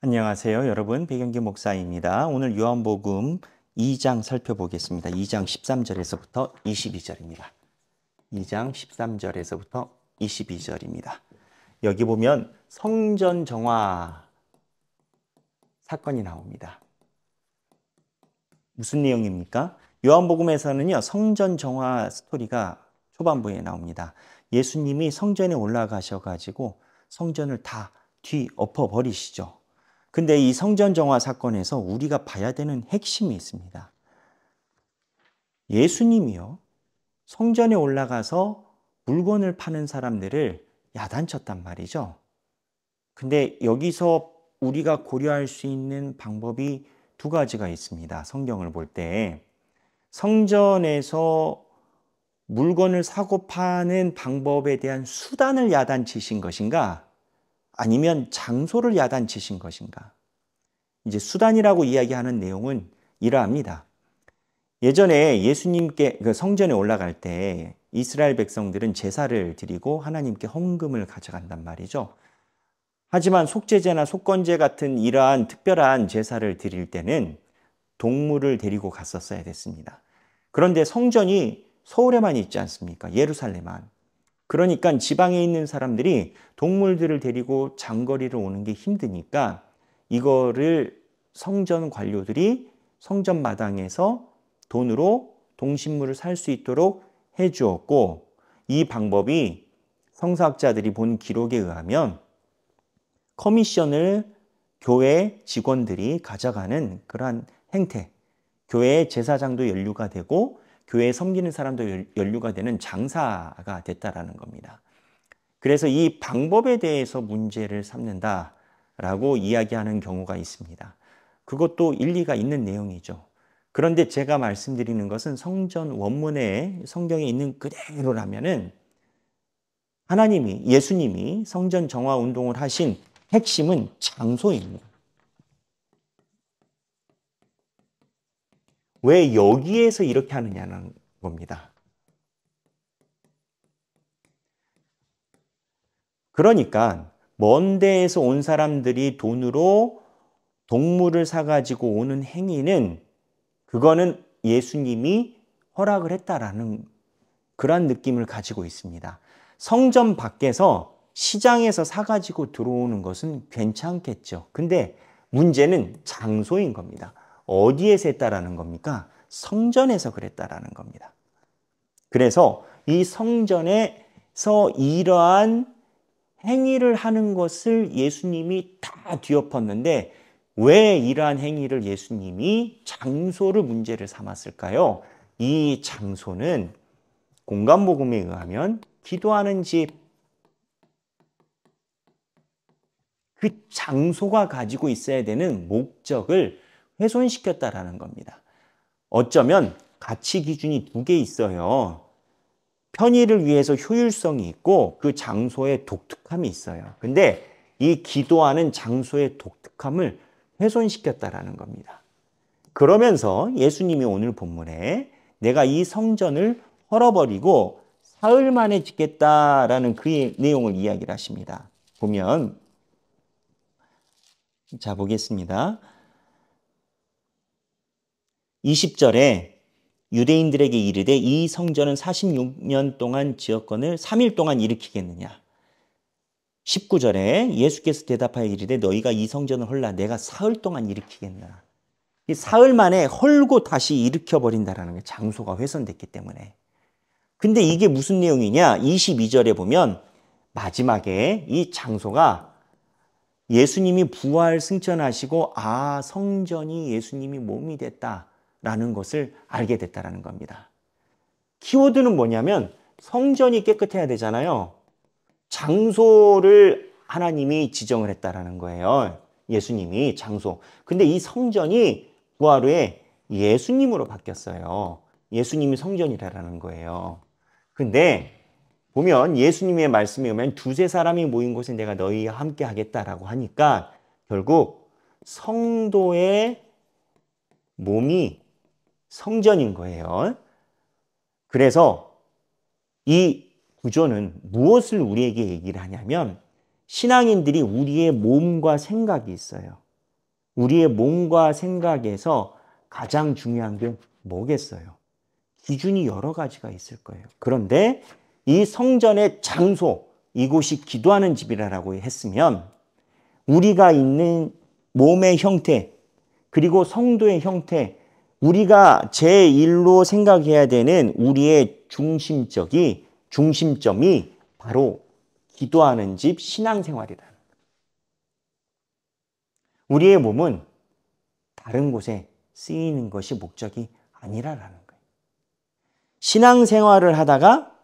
안녕하세요. 여러분, 백영기 목사입니다. 오늘 요한복음 2장 살펴보겠습니다. 2장 13절에서부터 22절입니다. 2장 13절에서부터 22절입니다. 여기 보면 성전 정화 사건이 나옵니다. 무슨 내용입니까? 요한복음에서는요, 성전 정화 스토리가 초반부에 나옵니다. 예수님이 성전에 올라가셔가지고 성전을 다 뒤엎어 버리시죠. 근데 이 성전 정화 사건에서 우리가 봐야 되는 핵심이 있습니다. 예수님이요, 성전에 올라가서 물건을 파는 사람들을 야단쳤단 말이죠. 근데 여기서 우리가 고려할 수 있는 방법이 두 가지가 있습니다. 성경을 볼 때. 성전에서 물건을 사고 파는 방법에 대한 수단을 야단치신 것인가? 아니면 장소를 야단치신 것인가? 이제 수단이라고 이야기하는 내용은 이러합니다. 예전에 예수님께 성전에 올라갈 때 이스라엘 백성들은 제사를 드리고 하나님께 헌금을 가져간단 말이죠. 하지만 속죄제나 속건제 같은 이러한 특별한 제사를 드릴 때는 동물을 데리고 갔었어야 됐습니다. 그런데 성전이 서울에만 있지 않습니까? 예루살렘만. 그러니까 지방에 있는 사람들이 동물들을 데리고 장거리를 오는 게 힘드니까 이거를 성전 관료들이 성전 마당에서 돈으로 동식물을 살 수 있도록 해 주었고, 이 방법이 성서학자들이 본 기록에 의하면 커미션을 교회 직원들이 가져가는 그러한 행태, 교회 제사장도 연루가 되고 교회에 섬기는 사람도 연루가 되는 장사가 됐다라는 겁니다. 그래서 이 방법에 대해서 문제를 삼는다라고 이야기하는 경우가 있습니다. 그것도 일리가 있는 내용이죠. 그런데 제가 말씀드리는 것은 성전 원문에 성경에 있는 그대로라면은 하나님이, 예수님이 성전 정화 운동을 하신 핵심은 장소입니다. 왜 여기에서 이렇게 하느냐는 겁니다. 그러니까 먼 데에서 온 사람들이 돈으로 동물을 사가지고 오는 행위는 그거는 예수님이 허락을 했다라는 그런 느낌을 가지고 있습니다. 성전 밖에서 시장에서 사가지고 들어오는 것은 괜찮겠죠. 근데 문제는 장소인 겁니다. 어디에서 했다라는 겁니까? 성전에서 그랬다라는 겁니다. 그래서 이 성전에서 이러한 행위를 하는 것을 예수님이 다 뒤엎었는데 왜 이러한 행위를 예수님이 장소를 문제를 삼았을까요? 이 장소는 공간복음에 의하면 기도하는 집, 그 장소가 가지고 있어야 되는 목적을 훼손시켰다라는 겁니다. 어쩌면 가치 기준이 두 개 있어요. 편의를 위해서 효율성이 있고 그 장소의 독특함이 있어요. 근데 이 기도하는 장소의 독특함을 훼손시켰다라는 겁니다. 그러면서 예수님이 오늘 본문에 내가 이 성전을 헐어버리고 사흘 만에 짓겠다라는 그 내용을 이야기를 하십니다. 보면 자 보겠습니다. 20절에 유대인들에게 이르되 이 성전은 46년 동안 지었건을 3일 동안 일으키겠느냐. 19절에 예수께서 대답하여 이르되 너희가 이 성전을 헐라 내가 사흘 동안 일으키겠느냐. 이 사흘 만에 헐고 다시 일으켜버린다라는 게 장소가 훼손됐기 때문에. 근데 이게 무슨 내용이냐? 22절에 보면 마지막에 이 장소가 예수님이 부활 승천하시고 성전이 예수님이 몸이 됐다라는 것을 알게 됐다라는 겁니다. 키워드는 뭐냐면 성전이 깨끗해야 되잖아요. 장소를 하나님이 지정을 했다라는 거예요. 예수님이 장소. 근데 이 성전이 부활 후에 예수님으로 바뀌었어요. 예수님이 성전이라는 거예요. 근데 보면 예수님의 말씀에 오면 두세 사람이 모인 곳에 내가 너희와 함께 하겠다라고 하니까 결국 성도의 몸이 성전인 거예요. 그래서 이 구조는 무엇을 우리에게 얘기를 하냐면 신앙인들이 우리의 몸과 생각이 있어요. 우리의 몸과 생각에서 가장 중요한 게 뭐겠어요? 기준이 여러 가지가 있을 거예요. 그런데 이 성전의 장소, 이곳이 기도하는 집이라고 했으면 우리가 있는 몸의 형태, 그리고 성도의 형태, 우리가 제1로 생각해야 되는 우리의 중심점이 바로 기도하는 집 신앙생활이다. 우리의 몸은 다른 곳에 쓰이는 것이 목적이 아니라는 거예요. 신앙생활을 하다가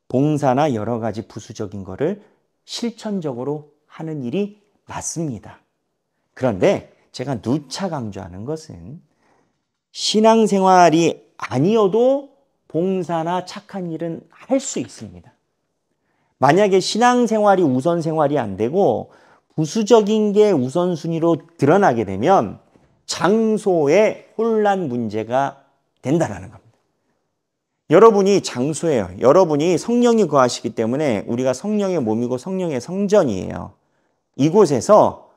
봉사나 여러 가지 부수적인 거를 실천적으로 하는 일이 맞습니다. 그런데 제가 누차 강조하는 것은 신앙생활이 아니어도 봉사나 착한 일은 할 수 있습니다. 만약에 신앙생활이 우선생활이 안 되고 부수적인 게 우선순위로 드러나게 되면 장소에 혼란 문제가 된다는 겁니다. 여러분이 장소예요. 여러분이 성령이 거하시기 때문에 우리가 성령의 몸이고 성령의 성전이에요. 이곳에서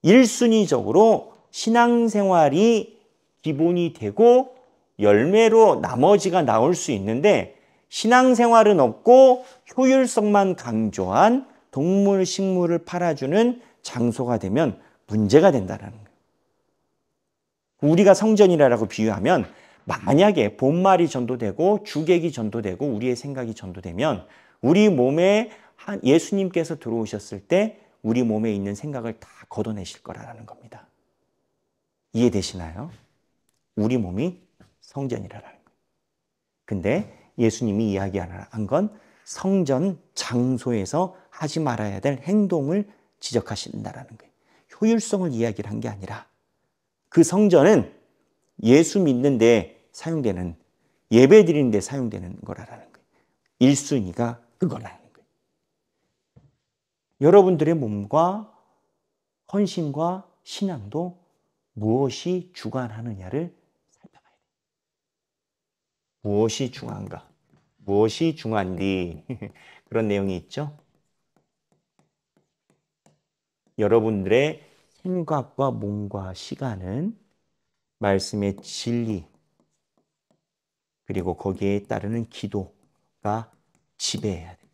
1순위적으로 신앙생활이 기본이 되고 열매로 나머지가 나올 수 있는데 신앙생활은 없고 효율성만 강조한 동물, 식물을 팔아주는 장소가 되면 문제가 된다는 거예요. 우리가 성전이라고 비유하면 만약에 본말이 전도되고 주객이 전도되고 우리의 생각이 전도되면 우리 몸에 예수님께서 들어오셨을 때 우리 몸에 있는 생각을 다 걷어내실 거라는 겁니다. 이해되시나요? 우리 몸이 성전이라는 거예요. 근데 예수님이 이야기한 건 성전 장소에서 하지 말아야 될 행동을 지적하신다라는 거예요. 효율성을 이야기를 한 게 아니라 그 성전은 예수 믿는데 사용되는, 예배 드리는데 사용되는 거라는 거예요. 1순위가 그거라는 거예요. 여러분들의 몸과 헌신과 신앙도 무엇이 주관하느냐를 살펴봐야 돼요. 무엇이 중요한가? 무엇이 중요한디? 그런 내용이 있죠. 여러분들의 생각과 몸과 시간은 말씀의 진리 그리고 거기에 따르는 기도가 지배해야 돼요.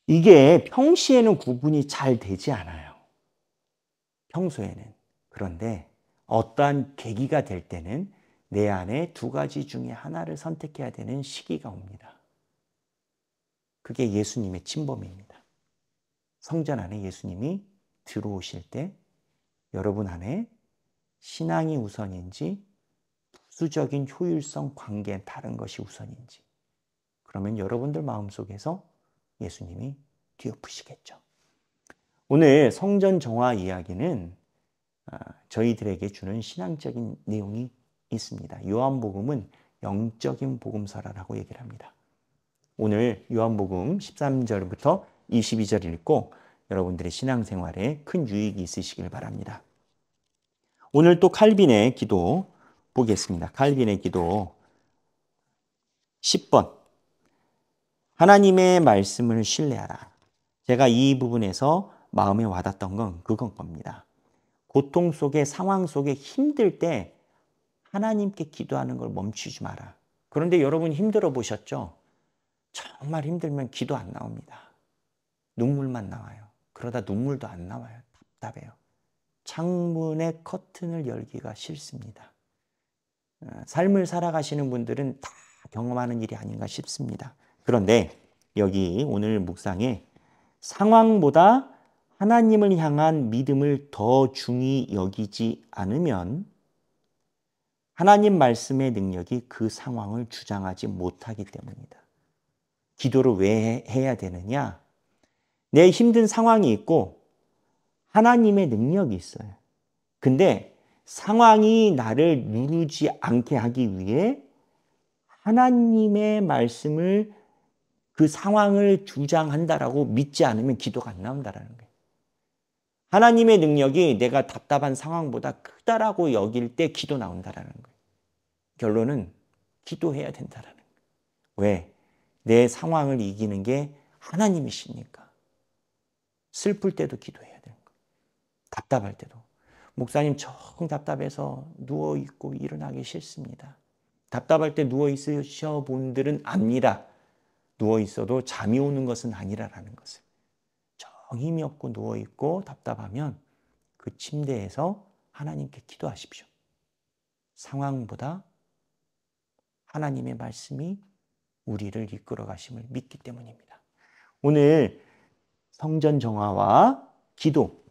이게 평시에는 구분이 잘 되지 않아요. 평소에는. 그런데 어떠한 계기가 될 때는 내 안에 두 가지 중에 하나를 선택해야 되는 시기가 옵니다. 그게 예수님의 침범입니다. 성전 안에 예수님이 들어오실 때 여러분 안에 신앙이 우선인지 부수적인 효율성 관계 다른 것이 우선인지 그러면 여러분들 마음속에서 예수님이 뒤엎으시겠죠. 오늘 성전 정화 이야기는 저희들에게 주는 신앙적인 내용이 있습니다. 요한복음은 영적인 복음서라고 얘기를 합니다. 오늘 요한복음 13절부터 22절 읽고 여러분들의 신앙생활에 큰 유익이 있으시길 바랍니다. 오늘 또 칼빈의 기도 보겠습니다. 칼빈의 기도 10번 하나님의 말씀을 신뢰하라. 제가 이 부분에서 마음에 와닿던 건 그건 겁니다. 고통 속에 상황 속에 힘들 때 하나님께 기도하는 걸 멈추지 마라. 그런데 여러분 힘들어 보셨죠? 정말 힘들면 기도 안 나옵니다. 눈물만 나와요. 그러다 눈물도 안 나와요. 답답해요. 창문의 커튼을 열기가 싫습니다. 삶을 살아가시는 분들은 다 경험하는 일이 아닌가 싶습니다. 그런데 여기 오늘 묵상에 상황보다 하나님을 향한 믿음을 더 중히 여기지 않으면 하나님 말씀의 능력이 그 상황을 주장하지 못하기 때문이다. 기도를 왜 해야 되느냐? 내 힘든 상황이 있고 하나님의 능력이 있어요. 근데 상황이 나를 누르지 않게 하기 위해 하나님의 말씀을 그 상황을 주장한다라고 믿지 않으면 기도가 안 나온다라는 거예요. 하나님의 능력이 내가 답답한 상황보다 크다라고 여길 때 기도 나온다라는 거예요. 결론은 기도해야 된다라는 거예요. 왜? 내 상황을 이기는 게 하나님이시니까. 슬플 때도 기도해야 되는 거예요. 답답할 때도. 목사님 정 답답해서 누워있고 일어나기 싫습니다. 답답할 때 누워있으셔 분들은 압니다. 누워있어도 잠이 오는 것은 아니라는 것을. 정 힘이 없고 누워있고 답답하면 그 침대에서 하나님께 기도하십시오. 상황보다 하나님의 말씀이 우리를 이끌어 가심을 믿기 때문입니다. 오늘 성전 정화와 기도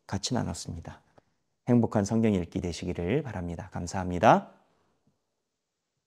같이 나눴습니다. 행복한 성경 읽기 되시기를 바랍니다. 감사합니다.